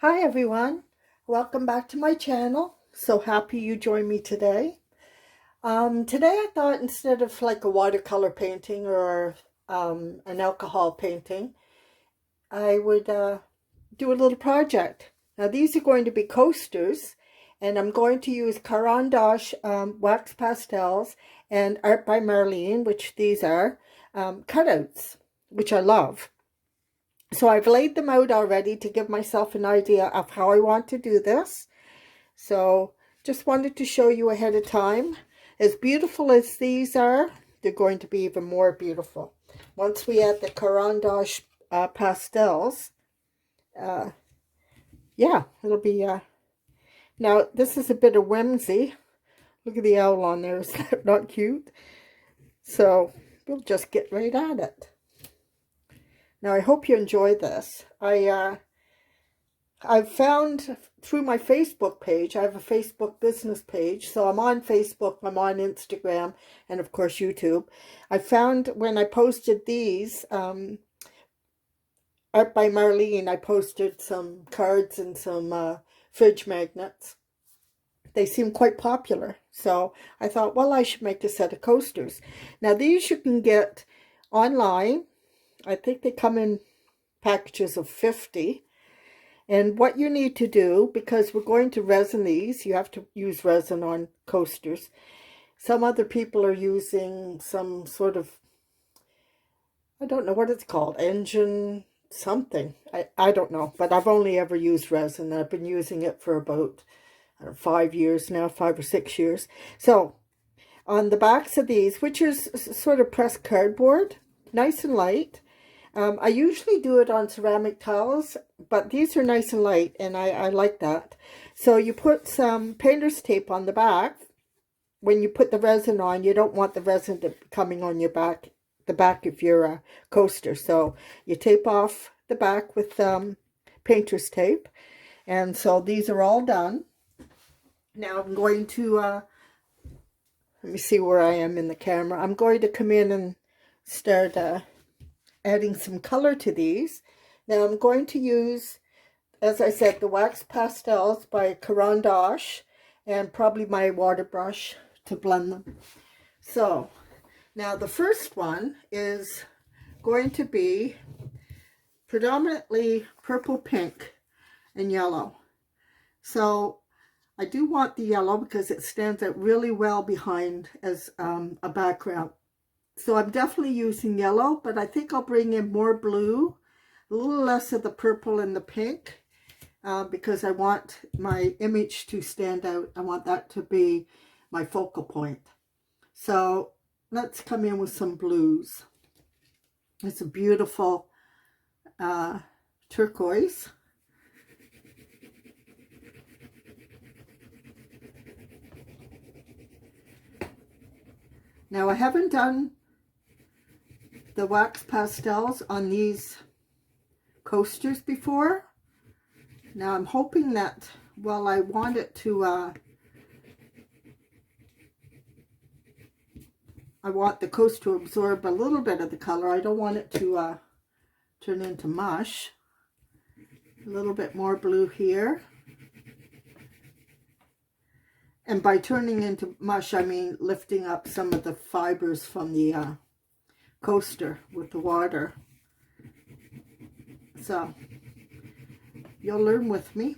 Hi everyone, welcome back to my channel. So happy you joined me today. Today I thought instead of like a watercolor painting or an alcohol painting, I would do a little project. Now these are going to be coasters, and I'm going to use Caran d'Ache wax pastels and Art by Marlene, which these are cutouts, which I love. So I've laid them out already to give myself an idea of how I want to do this. So just wanted to show you ahead of time. As beautiful as these are, they're going to be even more beautiful. Once we add the Caran d'Ache pastels, yeah, it'll be... Now, this is a bit of whimsy. Look at the owl on there. Is that not cute? So we'll just get right at it. Now, I hope you enjoy this. I've found through my Facebook page, I have a Facebook business page, so I'm on Facebook, I'm on Instagram, and of course YouTube. I found when I posted these, Art by Marlene, I posted some cards and some fridge magnets. They seem quite popular, so I thought, well, I should make a set of coasters. Now these you can get online. I think they come in packages of 50. And what you need to do, because we're going to resin these, you have to use resin on coasters. Some other people are using some sort of, I don't know what it's called, engine something. I don't know, but I've only ever used resin. I've been using it for about 5 years now, 5 or 6 years. So on the backs of these, which is sort of pressed cardboard, nice and light. I usually do it on ceramic tiles, but these are nice and light, and I like that. So you put some painter's tape on the back. When you put the resin on, you don't want the resin to coming on your back, the back of your coaster. So you tape off the back with painter's tape. And so these are all done. Now I'm going to, let me see where I am in the camera. I'm going to come in and start adding some color to these. Now I'm going to use, as I said, the wax pastels by Caran d'Ache and probably my water brush to blend them. So now the first one is going to be predominantly purple, pink, and yellow. So I do want the yellow because it stands out really well behind as a background. So I'm definitely using yellow, but I think I'll bring in more blue, a little less of the purple and the pink, because I want my image to stand out. I want that to be my focal point. So let's come in with some blues. It's a beautiful turquoise. Now I haven't done the wax pastels on these coasters before. Now I'm hoping that, well, I want it to, I want the coast to absorb a little bit of the color. I don't want it to turn into mush. A little bit more blue here. And by turning into mush, I mean lifting up some of the fibers from the coaster with the water. So you'll learn with me.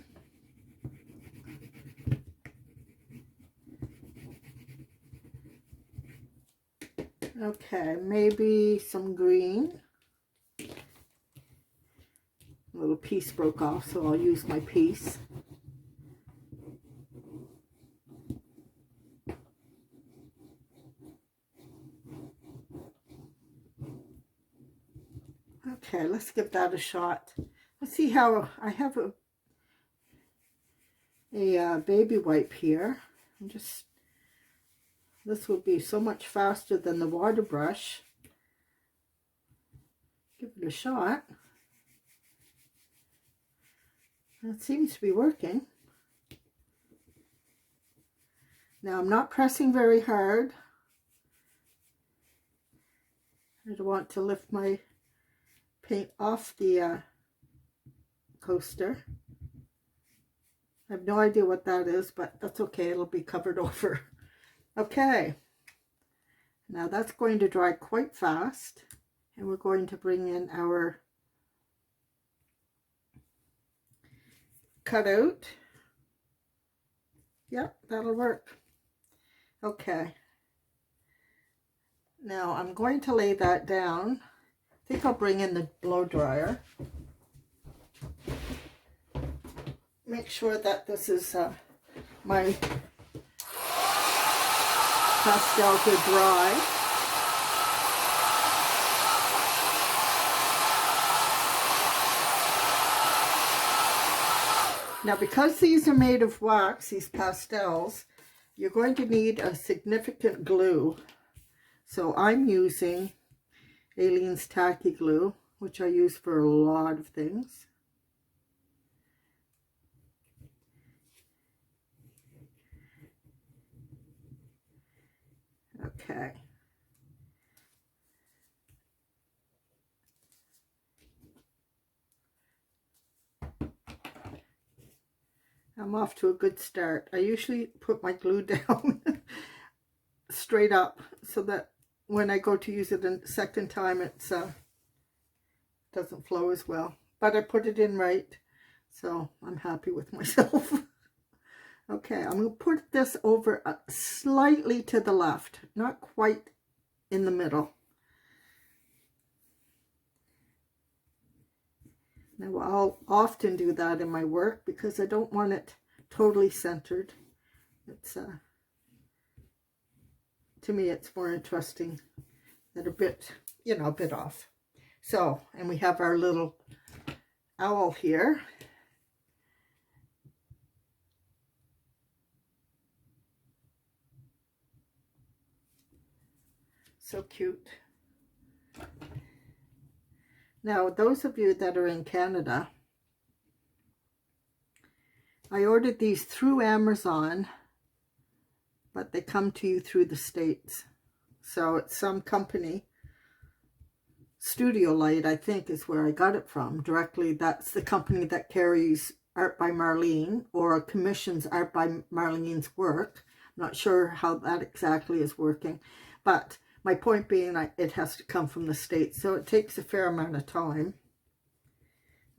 Okay, maybe some green. A little piece broke off, so I'll use my piece. Okay, let's give that a shot. Let's see how I have a baby wipe here. This will be so much faster than the water brush. Give it a shot. That seems to be working. Now I'm not pressing very hard. I don't want to lift my paint off the coaster. I have no idea what that is, but that's okay. It'll be covered over. Okay. Now that's going to dry quite fast. And we're going to bring in our cutout. Yep, that'll work. Okay. Now I'm going to lay that down. I think I'll bring in the blow dryer. Make sure that this is my pastels are dry. Now because these are made of wax, these pastels, you're going to need a significant glue. So I'm using Aleen's Tacky glue, which I use for a lot of things. Okay. I'm off to a good start. I usually put my glue down straight up so that when I go to use it a second time, it's doesn't flow as well. But I put it in right, so I'm happy with myself. Okay, I'm going to put this over slightly to the left, not quite in the middle. Now I'll often do that in my work because I don't want it totally centered. It's to me it's more interesting than a bit, you know, a bit off. So, and we have our little owl here. So cute. Now, those of you that are in Canada, I ordered these through Amazon, but they come to you through the States. So it's some company, Studio Light, I think is where I got it from. Directly, that's the company that carries Art by Marlene or commissions Art by Marlene's work. I'm not sure how that exactly is working, but my point being, it has to come from the States, so it takes a fair amount of time.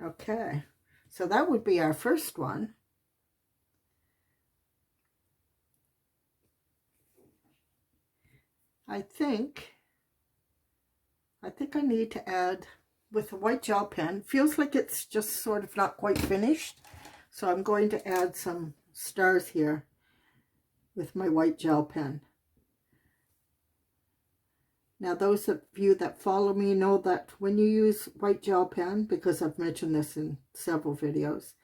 Okay, so that would be our first one. I think I need to add, with a white gel pen, feels like it's just sort of not quite finished, so I'm going to add some stars here with my white gel pen. Now, those of you that follow me know that when you use white gel pen, because I've mentioned this in several videos,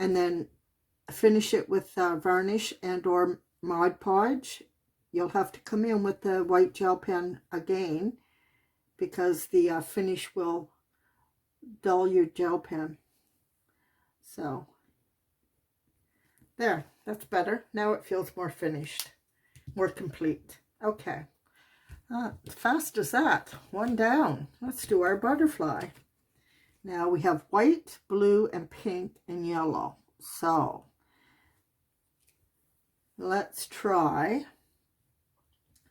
and then finish it with varnish and or Mod Podge, you'll have to come in with the white gel pen again because the finish will dull your gel pen. So, there, that's better. Now it feels more finished, more complete. Okay. Fast as that. One down. Let's do our butterfly. Now we have white, blue, and pink, and yellow. So let's try.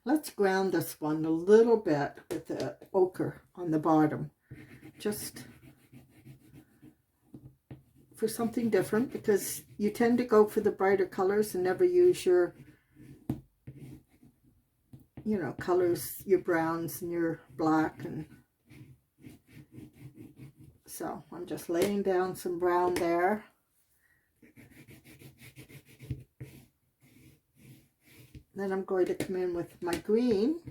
Let's ground this one a little bit with the ochre on the bottom. Just for something different, because you tend to go for the brighter colors and never use your, you know, colors, your browns and your black. And so I'm just laying down some brown there. Then I'm going to come in with my green.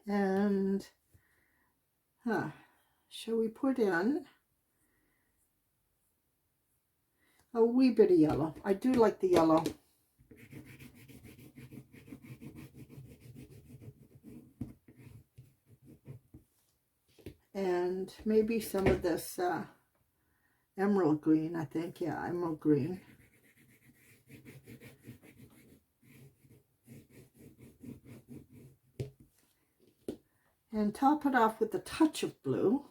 And shall we put in a wee bit of yellow? I do like the yellow. And maybe some of this emerald green, I think. Yeah, emerald green. and top it off with a touch of blue.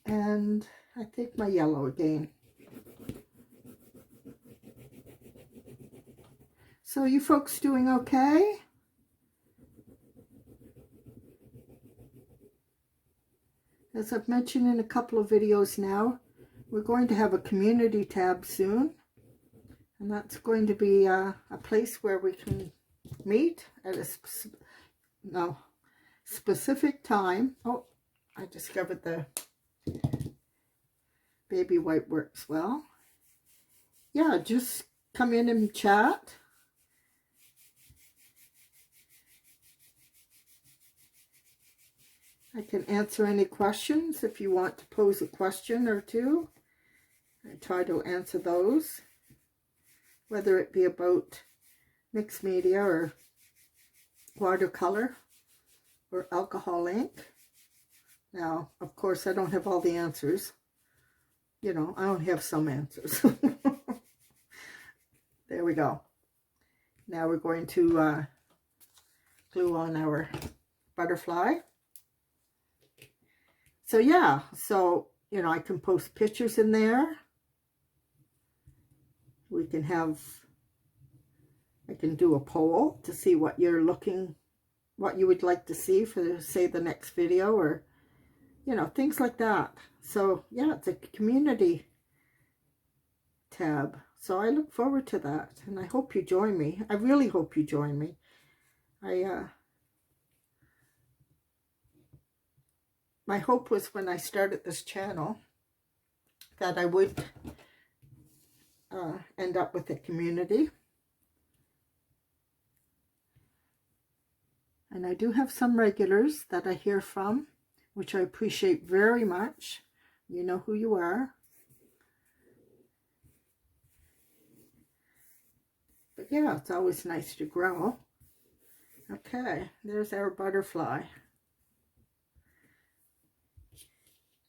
And I think my yellow again. So you folks doing okay? As I've mentioned in a couple of videos now, we're going to have a community tab soon. And that's going to be a place where we can meet at a specific time. Oh, I discovered the baby white works well. Yeah, just come in and chat. I can answer any questions if you want to pose a question or two. I try to answer those, whether it be about mixed media or watercolor or alcohol ink. Now, of course, I don't have all the answers. You know, I only have some answers. There we go. Now we're going to glue on our butterfly. So yeah, so, you know, I can post pictures in there. We can have, I can do a poll to see what you're looking, what you would like to see for, say, the next video, or, you know, things like that. So yeah, it's a community tab. So I look forward to that, and I hope you join me. I really hope you join me. My hope was when I started this channel that I would end up with a community. And I do have some regulars that I hear from, which I appreciate very much. You know who you are. But yeah, it's always nice to grow. Okay, there's our butterfly.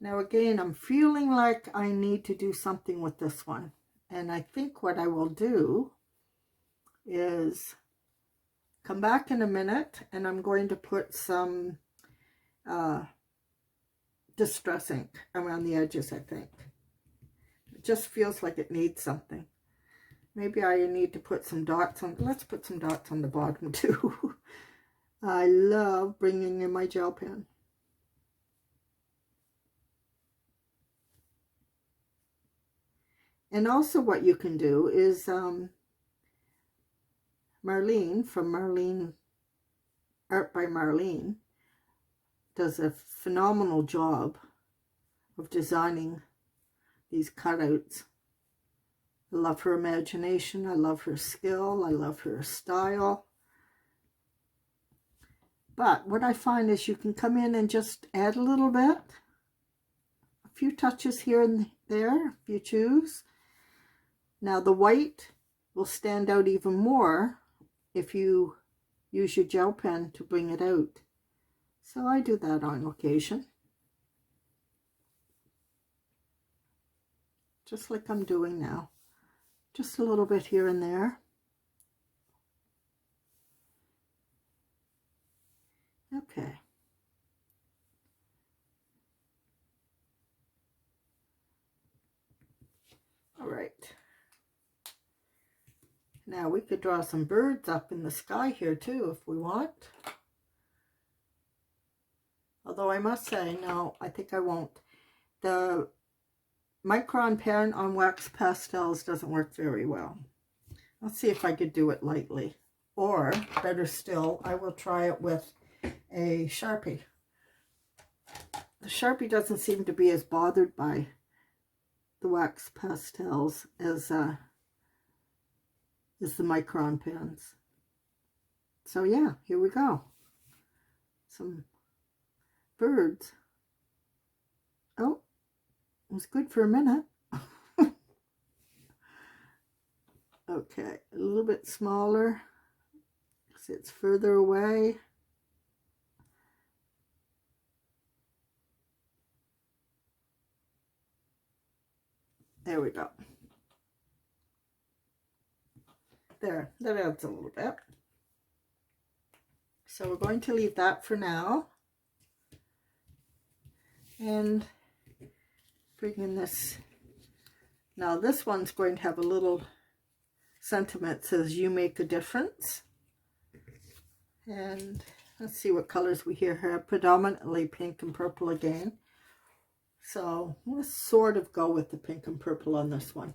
Now again, I'm feeling like I need to do something with this one. And I think what I will do is come back in a minute, and I'm going to put some distress ink around the edges, I think. It just feels like it needs something. Maybe I need to put some dots on. Let's put some dots on the bottom too. I love bringing in my gel pen. And also what you can do is Marlene from Marlene Art by Marlene does a phenomenal job of designing these cutouts. I love her imagination. I love her skill. I love her style. But what I find is you can come in and just add a little bit, a few touches here and there if you choose. Now the white will stand out even more if you use your gel pen to bring it out. So I do that on occasion. Just like I'm doing now. Just a little bit here and there. Okay. All right. Now we could draw some birds up in the sky here too if we want. Although I must say, no, I think I won't. The Micron pen on wax pastels doesn't work very well. Let's see if I could do it lightly. Or, better still, I will try it with a Sharpie. The Sharpie doesn't seem to be as bothered by the wax pastels as the Micron pens. So yeah, here we go. Some birds. Oh, it was good for a minute. Okay, a little bit smaller because it's further away. There we go. There, that adds a little bit. So we're going to leave that for now. And bring in this. Now this one's going to have a little sentiment that says, "You make a difference." And let's see what colors we here have. Predominantly pink and purple again. So let's sort of go with the pink and purple on this one.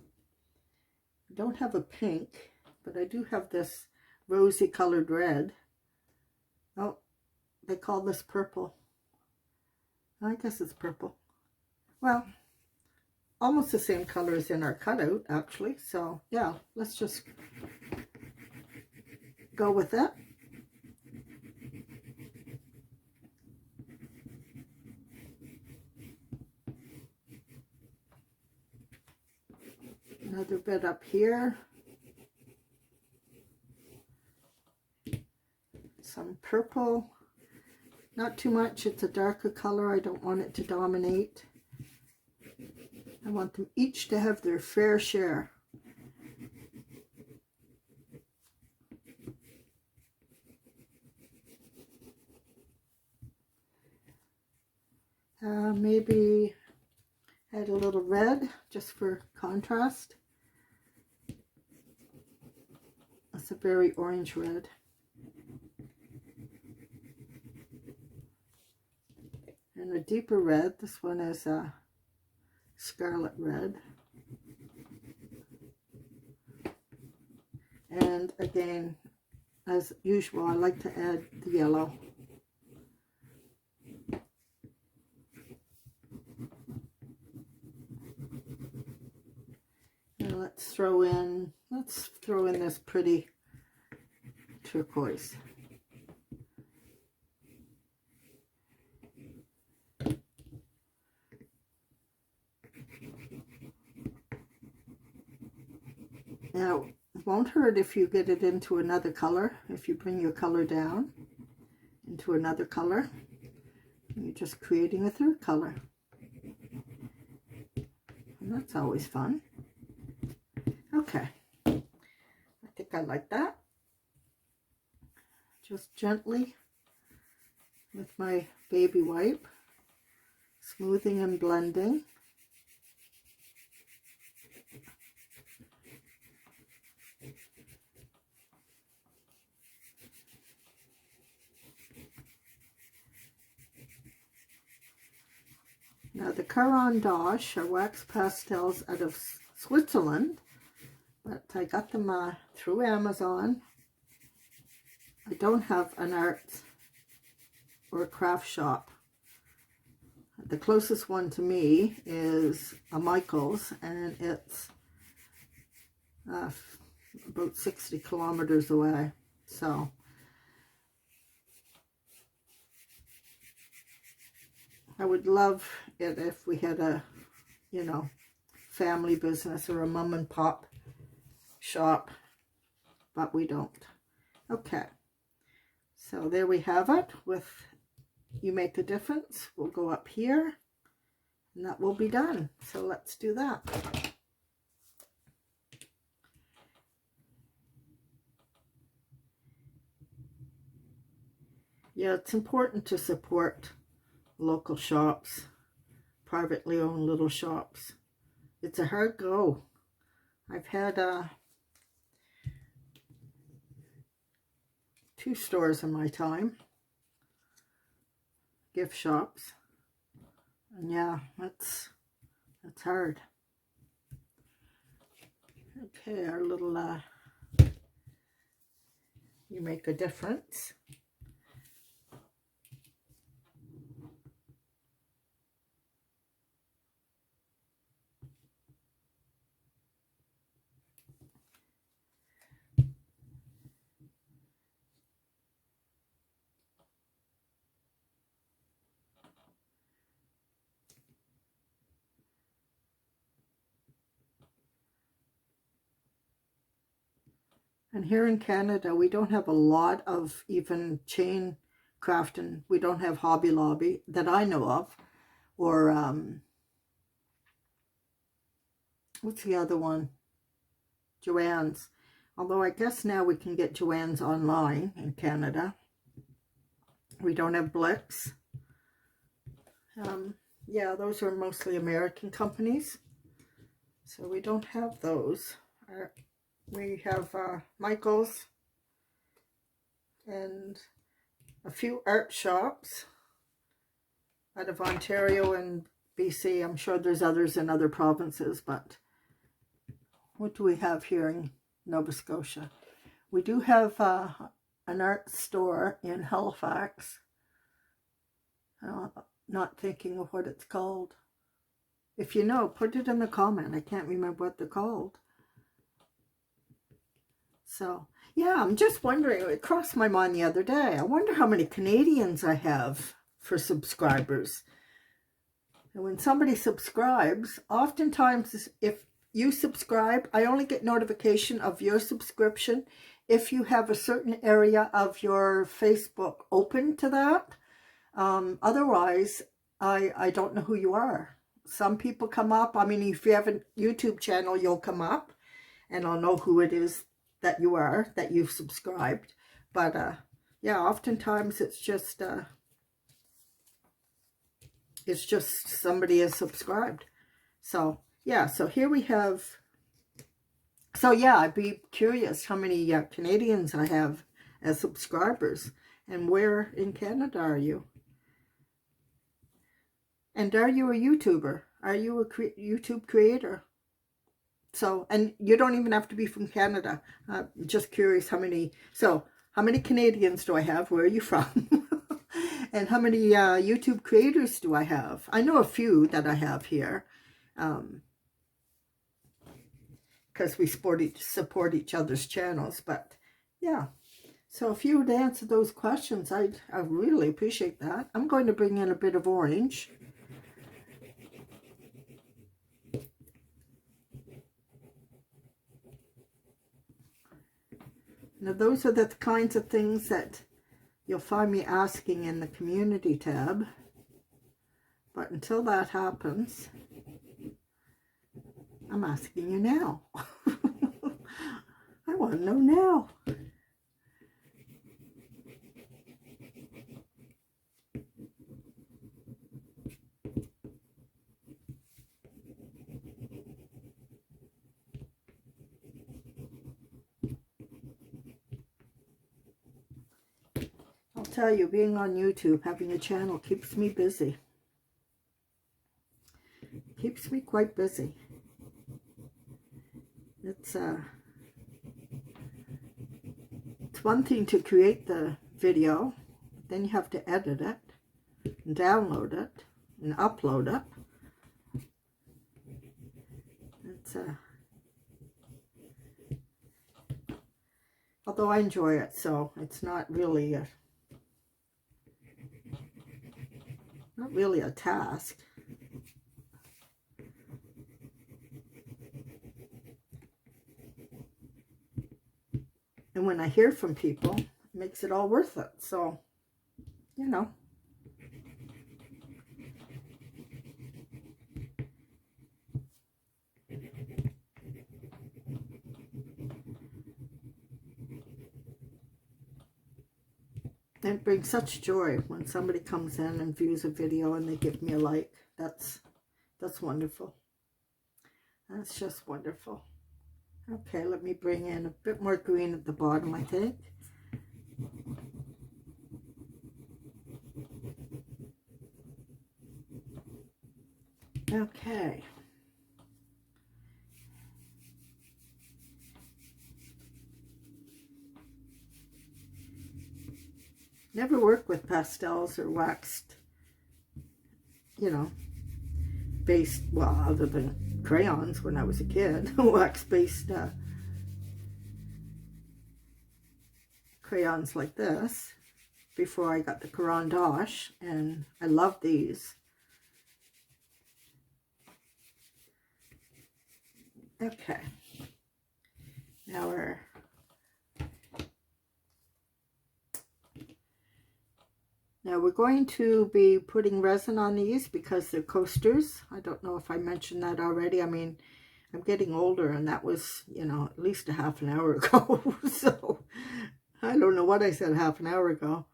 I don't have a pink, but I do have this rosy colored red. Oh, they call this purple. I guess it's purple. Well, almost the same color as in our cutout, actually. So yeah, let's just go with that. Another bit up here. Some purple. Not too much. It's a darker color. I don't want it to dominate. I want them each to have their fair share. Maybe add a little red just for contrast. That's a very orange red. And a deeper red. This one is a scarlet red. And again, as usual, I like to add the yellow. And let's throw in this pretty turquoise. Now, it won't hurt if you get it into another color. If you bring your color down into another color, you're just creating a third color. And that's always fun. Okay, I think I like that. Just gently with my baby wipe, smoothing and blending. Now the Caran d'Ache are wax pastels out of Switzerland, but I got them through Amazon. I don't have an art or a craft shop. The closest one to me is a Michael's, and it's about 60 kilometers away. So I would love it if we had a, you know, family business or a mom and pop shop, but we don't. Okay, so there we have it with You Make a Difference. We'll go up here and that will be done. So let's do that. Yeah, it's important to support local shops, privately owned little shops. It's a hard go. I've had 2 stores in my time, gift shops, and yeah, that's hard. Okay, our little You Make a Difference. And here in Canada, we don't have a lot of even chain crafting. We don't have Hobby Lobby that I know of, or what's the other one? Joann's. Although I guess now we can get Joann's online in Canada. We don't have Blix. Yeah, those are mostly American companies. So we don't have those. We have Michael's and a few art shops out of Ontario and BC. I'm sure there's others in other provinces, but what do we have here in Nova Scotia? We do have an art store in Halifax. Not thinking of what it's called. If you know, put it in the comment. I can't remember what they're called. So, yeah, I'm just wondering, it crossed my mind the other day. I wonder how many Canadians I have for subscribers. And when somebody subscribes, oftentimes if you subscribe, I only get notification of your subscription if you have a certain area of your Facebook open to that. Otherwise, I don't know who you are. Some people come up. I mean, if you have a YouTube channel, you'll come up and I'll know who it is that you are, that you've subscribed. But yeah, oftentimes it's just somebody is subscribed. So yeah, so here we have, so yeah, I'd be curious how many Canadians I have as subscribers, and where in Canada are you? And are you a YouTuber? Are you a YouTube creator? So, and you don't even have to be from Canada. Just curious how many, so how many Canadians do I have? Where are you from? And how many YouTube creators do I have? I know a few that I have here. Because we support each other's channels. But yeah. So if you would answer those questions, I really appreciate that. I'm going to bring in a bit of orange. Now those are the kinds of things that you'll find me asking in the community tab. But until that happens, I'm asking you now. I want to know now. I'll tell you, being on YouTube, having a channel keeps me busy. Keeps me quite busy. It's one thing to create the video, then you have to edit it, and download it, and upload it. It's although I enjoy it, so it's not really a task. And when I hear from people, it makes it all worth it. So, you know. It brings such joy when somebody comes in and views a video and they give me a like. That's wonderful. That's just wonderful. Okay, let me bring in a bit more green at the bottom, I think. Okay. Never worked with pastels or waxed, you know, based, well, other than crayons when I was a kid, wax-based crayons like this before I got the Caran d'Ache, and I love these. Okay, now we're going to be putting resin on these because they're coasters. I don't know if I mentioned that already. I mean, I'm getting older, and that was, you know, at least a half an hour ago. So I don't know what I said half an hour ago.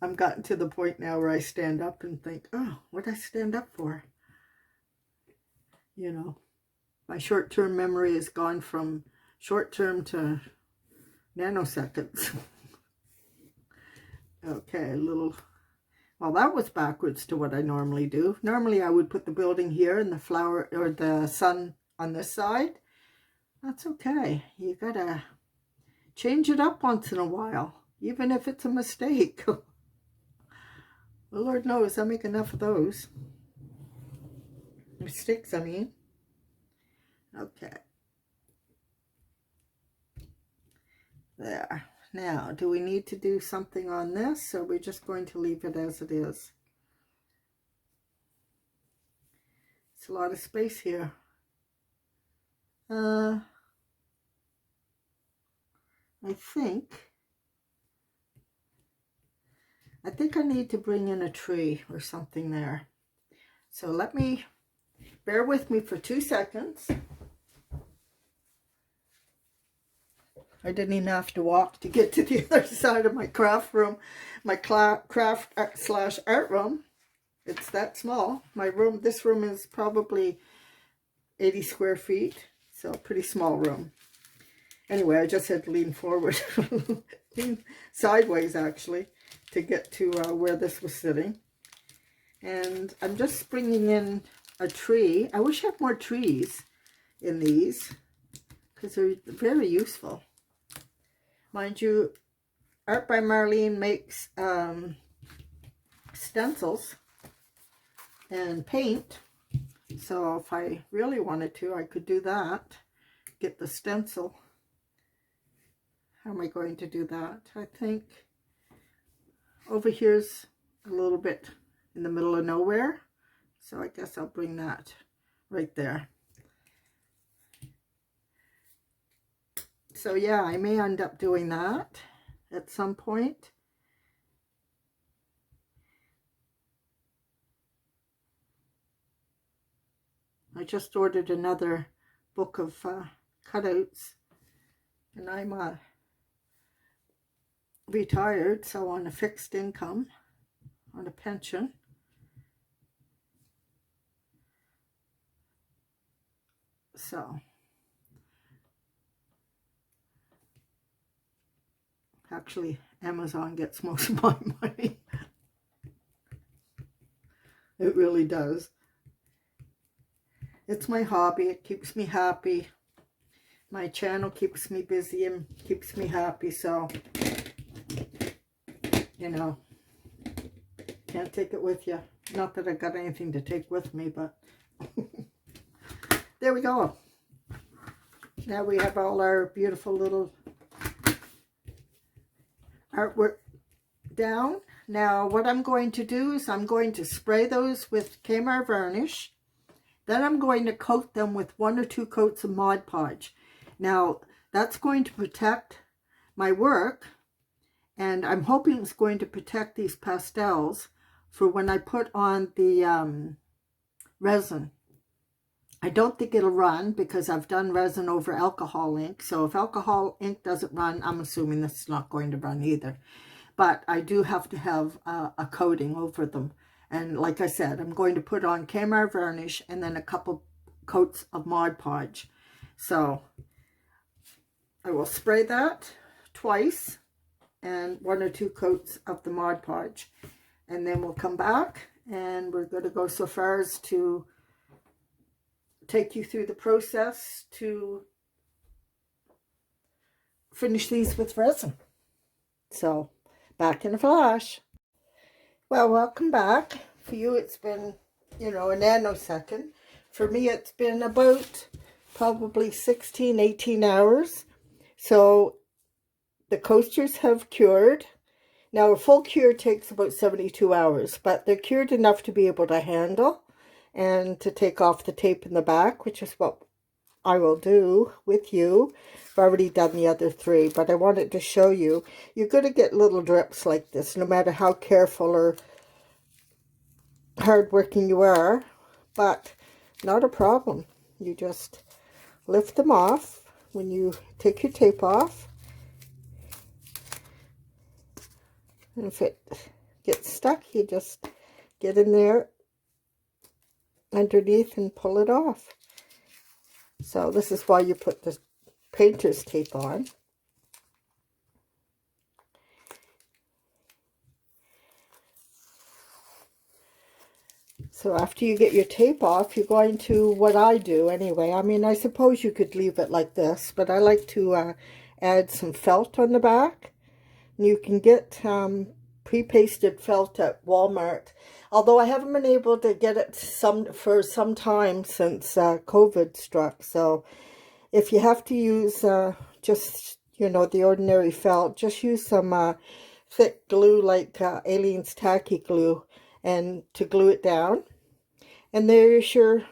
I'm gotten to the point now where I stand up and think, oh, what did I stand up for? You know, my short-term memory has gone from short-term to nanoseconds. Okay, a little... Well, that was backwards to what I normally do. Normally I would put the building here and the flower or the sun on this side. That's okay. You gotta change it up once in a while, even if it's a mistake. Well, Lord knows I make enough of those. Mistakes, I mean. Okay. There. Now, do we need to do something on this, or we're just going to leave it as it is? It's a lot of space here. I think I need to bring in a tree or something there. So bear with me for 2 seconds. I didn't even have to walk to get to the other side of my craft room, my craft / art room. It's that small. My room, this room is probably 80 square feet, so a pretty small room. Anyway, I just had to lean forward, lean sideways actually, to get to where this was sitting. And I'm just bringing in a tree. I wish I had more trees in these, because they're very useful. Mind you, Art by Marlene makes stencils and paint. So if I really wanted to, I could do that. Get the stencil. How am I going to do that? I think over here's a little bit in the middle of nowhere. So I guess I'll bring that right there. So yeah, I may end up doing that at some point. I just ordered another book of cutouts, and I'm retired, so on a fixed income, on a pension. So actually, Amazon gets most of my money. It really does. It's my hobby. It keeps me happy. My channel keeps me busy and keeps me happy. So, you know, can't take it with you. Not that I got anything to take with me, but there we go. Now we have all our beautiful little artwork down. Now what I'm going to do is I'm going to spray those with Kmart varnish. Then I'm going to coat them with 1 or 2 coats of Mod Podge. Now that's going to protect my work, and I'm hoping it's going to protect these pastels for when I put on the resin. I don't think it'll run because I've done resin over alcohol ink. So if alcohol ink doesn't run, I'm assuming this is not going to run either. But I do have to have a coating over them. And like I said, I'm going to put on Kmart varnish and then a couple coats of Mod Podge. So I will spray that twice and 1 or 2 coats of the Mod Podge. And then we'll come back and we're going to go so far as to take you through the process to finish these with resin. So, back in a flash. Well, welcome back. For you, it's been, you know, a nanosecond. For me, it's been about probably 16, 18 hours. So, the coasters have cured. Now, a full cure takes about 72 hours, but they're cured enough to be able to handle and to take off the tape in the back, which is what I will do with you. I've already done the other 3, but I wanted to show you. You're going to get little drips like this, no matter how careful or hardworking you are. but not a problem. You just lift them off when you take your tape off. And if it gets stuck, you just get in there underneath and pull it off. So this is why you put the painter's tape on. So after you get your tape off, you're going to, what I do anyway, I mean, I suppose you could leave it like this, but I like to add some felt on the back. And you can get pre-pasted felt at Walmart, although I haven't been able to get it for some time since COVID struck. So if you have to use just, you know, the ordinary felt, just use some thick glue like Aleen's Tacky glue, and to glue it down. And there's your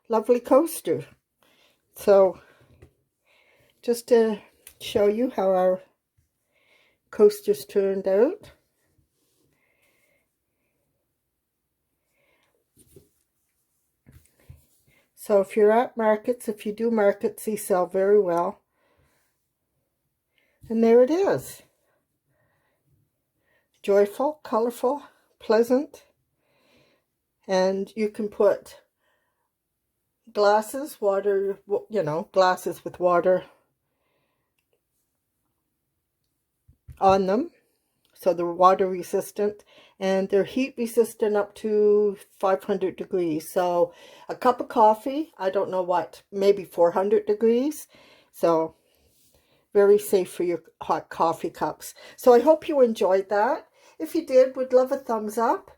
lovely coaster. So just to show you how our coasters turned out. So if you're at markets, if you do markets, they sell very well. And there it is. Joyful, colorful, pleasant. And you can put glasses, water, you know, glasses with water on them. So they're water resistant, and they're heat resistant up to 500 degrees. So a cup of coffee, I don't know what, maybe 400 degrees. So very safe for your hot coffee cups. So I hope you enjoyed that. If you did, would love a thumbs up.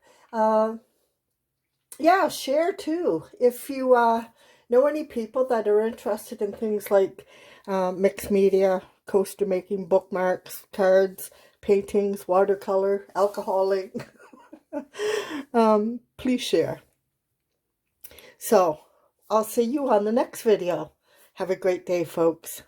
Yeah, share too. If you know any people that are interested in things like mixed media, coaster making, bookmarks, cards, paintings, watercolor, alcoholing, please share. So I'll see you on the next video. Have a great day, folks.